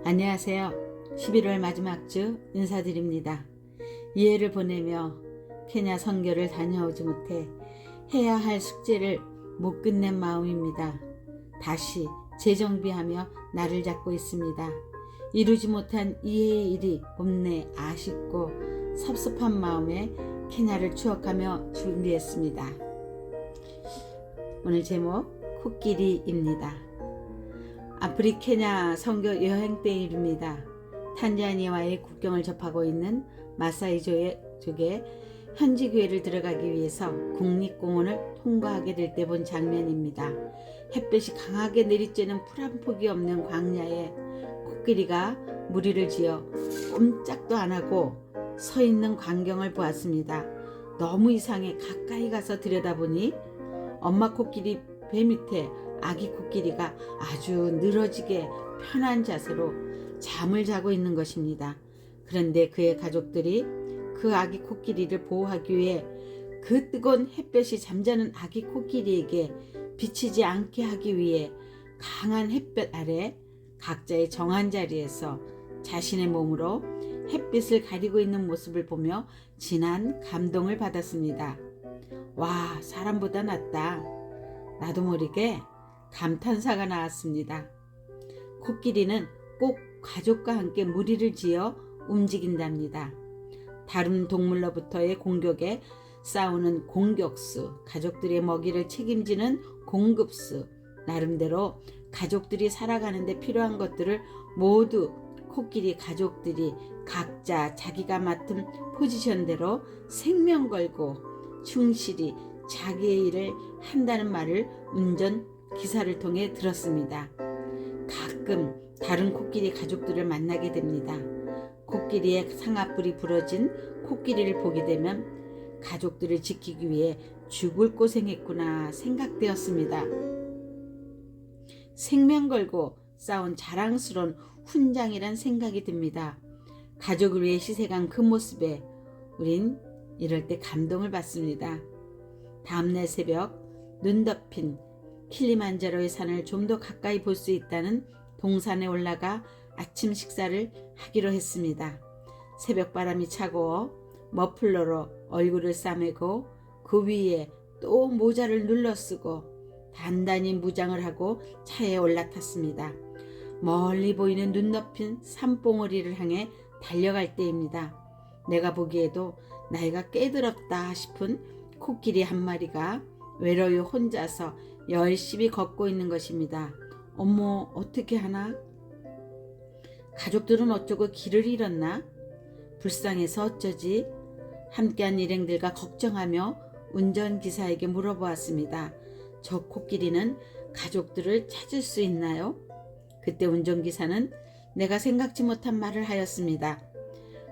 안녕하세요. 11월 마지막 주 인사드립니다. 이해를 보내며 케냐 선교를 다녀오지 못해 해야 할 숙제를 못 끝낸 마음입니다. 다시 재정비하며 날을 잡고 있습니다. 이루지 못한 이해의 일이 없네 아쉽고 섭섭한 마음에 케냐를 추억하며 준비했습니다. 오늘 제목 코끼리입니다. 아프리 케냐 선교 여행 때 일입니다. 탄자니아와의 국경을 접하고 있는 마사이족의 현지 교회를 들어가기 위해서 국립공원을 통과하게 될 때 본 장면입니다. 햇볕이 강하게 내리쬐는 풀 한 폭이 없는 광야에 코끼리가 무리를 지어 꼼짝도 안 하고 서 있는 광경을 보았습니다. 너무 이상해 가까이 가서 들여다보니 엄마 코끼리 배 밑에 아기 코끼리가 아주 늘어지게 편한 자세로 잠을 자고 있는 것입니다. 그런데 그의 가족들이 그 아기 코끼리를 보호하기 위해 그 뜨거운 햇볕이 잠자는 아기 코끼리에게 비치지 않게 하기 위해 강한 햇볕 아래 각자의 정한 자리에서 자신의 몸으로 햇빛을 가리고 있는 모습을 보며 진한 감동을 받았습니다. 와, 사람보다 낫다. 나도 모르게 감탄사가 나왔습니다. 코끼리는 꼭 가족과 함께 무리를 지어 움직인답니다. 다른 동물로부터의 공격에 싸우는 공격수, 가족들의 먹이를 책임지는 공급수, 나름대로 가족들이 살아가는 데 필요한 것들을 모두 코끼리 가족들이 각자 자기가 맡은 포지션대로 생명 걸고 충실히 자기의 일을 한다는 말을 운전 기사를 통해 들었습니다. 가끔 다른 코끼리 가족들을 만나게 됩니다. 코끼리의 상아뿔이 부러진 코끼리를 보게 되면 가족들을 지키기 위해 죽을 고생했구나 생각되었습니다. 생명 걸고 싸운 자랑스러운 훈장이란 생각이 듭니다. 가족을 위해 희생한 그 모습에 우린 이럴 때 감동을 받습니다. 다음날 새벽 눈 덮인 킬리만자로의 산을 좀 더 가까이 볼 수 있다는 동산에 올라가 아침 식사를 하기로 했습니다. 새벽바람이 차가워 머플러로 얼굴을 싸매고 그 위에 또 모자를 눌러쓰고 단단히 무장을 하고 차에 올라탔습니다. 멀리 보이는 눈 덮인 산봉우리를 향해 달려갈 때입니다. 내가 보기에도 나이가 꽤 들었다 싶은 코끼리 한 마리가 외로이 혼자서 열심히 걷고 있는 것입니다. 어머, 어떻게 하나? 가족들은 어쩌고 길을 잃었나? 불쌍해서 어쩌지? 함께한 일행들과 걱정하며 운전기사에게 물어보았습니다. 저 코끼리는 가족들을 찾을 수 있나요? 그때 운전기사는 내가 생각지 못한 말을 하였습니다.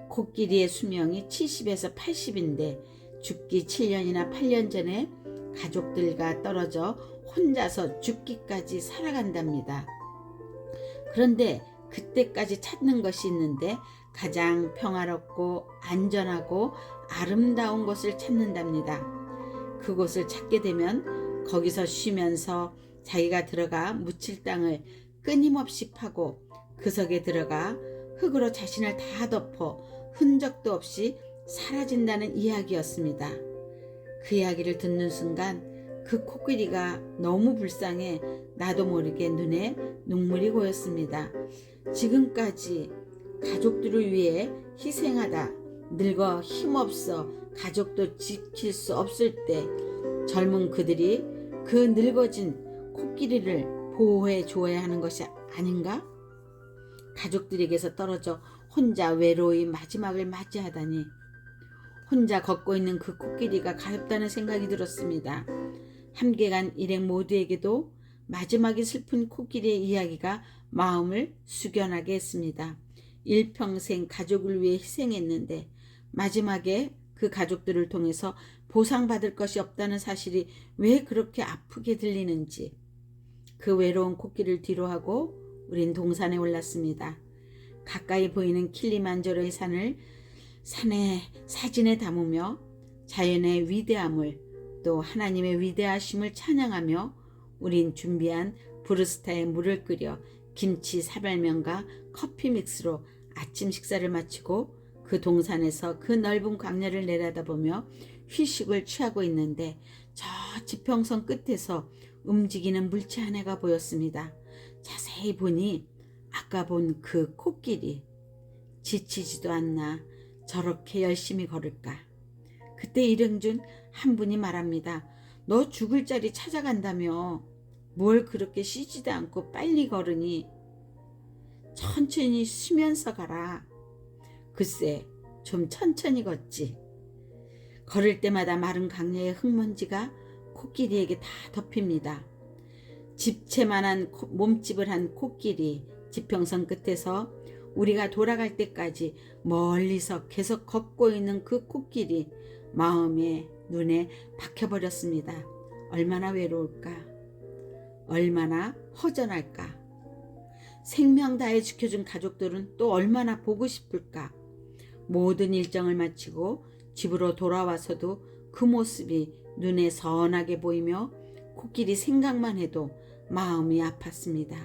코끼리의 수명이 70에서 80인데 죽기 7년이나 8년 전에 가족들과 떨어져 혼자서 죽기까지 살아간답니다. 그런데 그때까지 찾는 것이 있는데 가장 평화롭고 안전하고 아름다운 곳을 찾는답니다. 그곳을 찾게 되면 거기서 쉬면서 자기가 들어가 묻힐 땅을 끊임없이 파고 그 석에 들어가 흙으로 자신을 다 덮어 흔적도 없이 사라진다는 이야기였습니다. 그 이야기를 듣는 순간 그 코끼리가 너무 불쌍해 나도 모르게 눈에 눈물이 고였습니다. 지금까지 가족들을 위해 희생하다 늙어 힘없어 가족도 지킬 수 없을 때 젊은 그들이 그 늙어진 코끼리를 보호해 줘야 하는 것이 아닌가? 가족들에게서 떨어져 혼자 외로이 마지막을 맞이하다니 혼자 걷고 있는 그 코끼리가 가엾다는 생각이 들었습니다. 함께 간 일행 모두에게도 마지막이 슬픈 코끼리의 이야기가 마음을 숙연하게 했습니다. 일평생 가족을 위해 희생했는데 마지막에 그 가족들을 통해서 보상받을 것이 없다는 사실이 왜 그렇게 아프게 들리는지 그 외로운 코끼리를 뒤로하고 우린 동산에 올랐습니다. 가까이 보이는 킬리만자로의 산을 사진에 담으며 자연의 위대함을 또 하나님의 위대하심을 찬양하며 우린 준비한 브루스타에 물을 끓여 김치 사발면과 커피 믹스로 아침 식사를 마치고 그 동산에서 그 넓은 광야를 내려다보며 휴식을 취하고 있는데 저 지평선 끝에서 움직이는 물체 하나가 보였습니다. 자세히 보니 아까 본 그 코끼리 지치지도 않나 저렇게 열심히 걸을까. 그때 일행중 한 분이 말합니다. 너 죽을 자리 찾아간다며 뭘 그렇게 쉬지도 않고 빨리 걸으니 천천히 쉬면서 가라. 글쎄 좀 천천히 걷지. 걸을 때마다 마른 강야의 흙먼지가 코끼리에게 다 덮입니다. 집채만한 몸집을 한 코끼리 지평선 끝에서 우리가 돌아갈 때까지 멀리서 계속 걷고 있는 그 코끼리 마음에 눈에 박혀버렸습니다. 얼마나 외로울까? 얼마나 허전할까? 생명 다해 지켜준 가족들은 또 얼마나 보고 싶을까? 모든 일정을 마치고 집으로 돌아와서도 그 모습이 눈에 선하게 보이며 코끼리 생각만 해도 마음이 아팠습니다.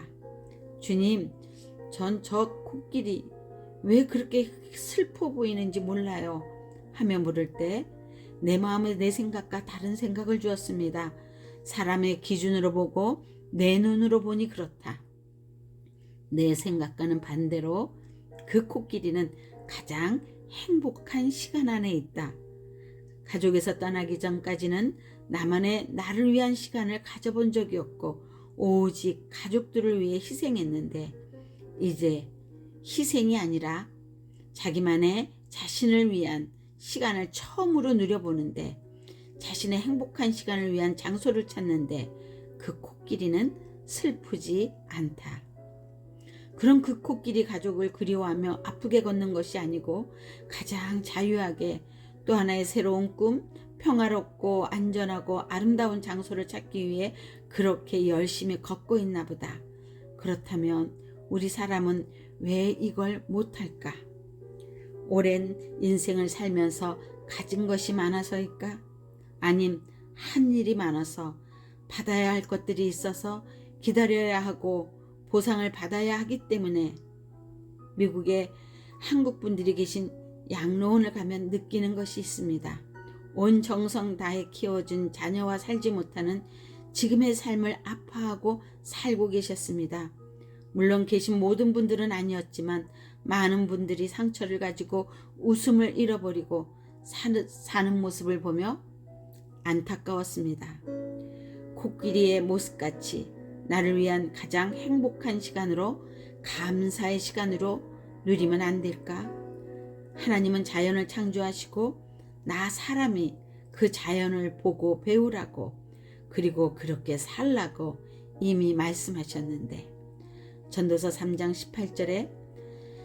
주님, 전 저 코끼리 왜 그렇게 슬퍼 보이는지 몰라요 하며 물을 때 내 마음에 내 생각과 다른 생각을 주었습니다. 사람의 기준으로 보고 내 눈으로 보니 그렇다. 내 생각과는 반대로 그 코끼리는 가장 행복한 시간 안에 있다. 가족에서 떠나기 전까지는 나만의 나를 위한 시간을 가져본 적이 없고 오직 가족들을 위해 희생했는데 이제 희생이 아니라 자기만의 자신을 위한 시간을 처음으로 누려보는데 자신의 행복한 시간을 위한 장소를 찾는데 그 코끼리는 슬프지 않다. 그럼 그 코끼리 가족을 그리워하며 아프게 걷는 것이 아니고 가장 자유하게 또 하나의 새로운 꿈, 평화롭고 안전하고 아름다운 장소를 찾기 위해 그렇게 열심히 걷고 있나 보다. 그렇다면 우리 사람은 왜 이걸 못할까? 오랜 인생을 살면서 가진 것이 많아서일까? 아님 한 일이 많아서 받아야 할 것들이 있어서 기다려야 하고 보상을 받아야 하기 때문에 미국에 한국 분들이 계신 양로원을 가면 느끼는 것이 있습니다. 온 정성 다해 키워준 자녀와 살지 못하는 지금의 삶을 아파하고 살고 계셨습니다. 물론 계신 모든 분들은 아니었지만 많은 분들이 상처를 가지고 웃음을 잃어버리고 사는 모습을 보며 안타까웠습니다. 코끼리의 모습같이 나를 위한 가장 행복한 시간으로 감사의 시간으로 누리면 안 될까? 하나님은 자연을 창조하시고 나 사람이 그 자연을 보고 배우라고 그리고 그렇게 살라고 이미 말씀하셨는데 전도서 3장 18절에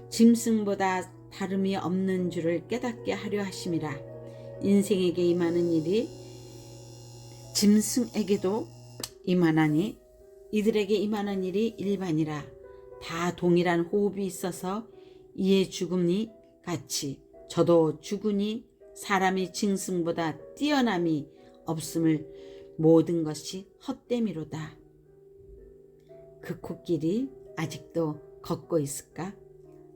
짐승보다 다름이 없는 줄을 깨닫게 하려 하심이라. 인생에게 임하는 일이 짐승에게도 임하나니 이들에게 임하는 일이 일반이라. 다 동일한 호흡이 있어서 이에 죽음이 같이 저도 죽으니 사람이 짐승보다 뛰어남이 없음을 모든 것이 헛됨이로다. 그 코끼리 아직도 걷고 있을까?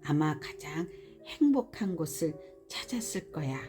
아마 가장 행복한 곳을 찾았을 거야.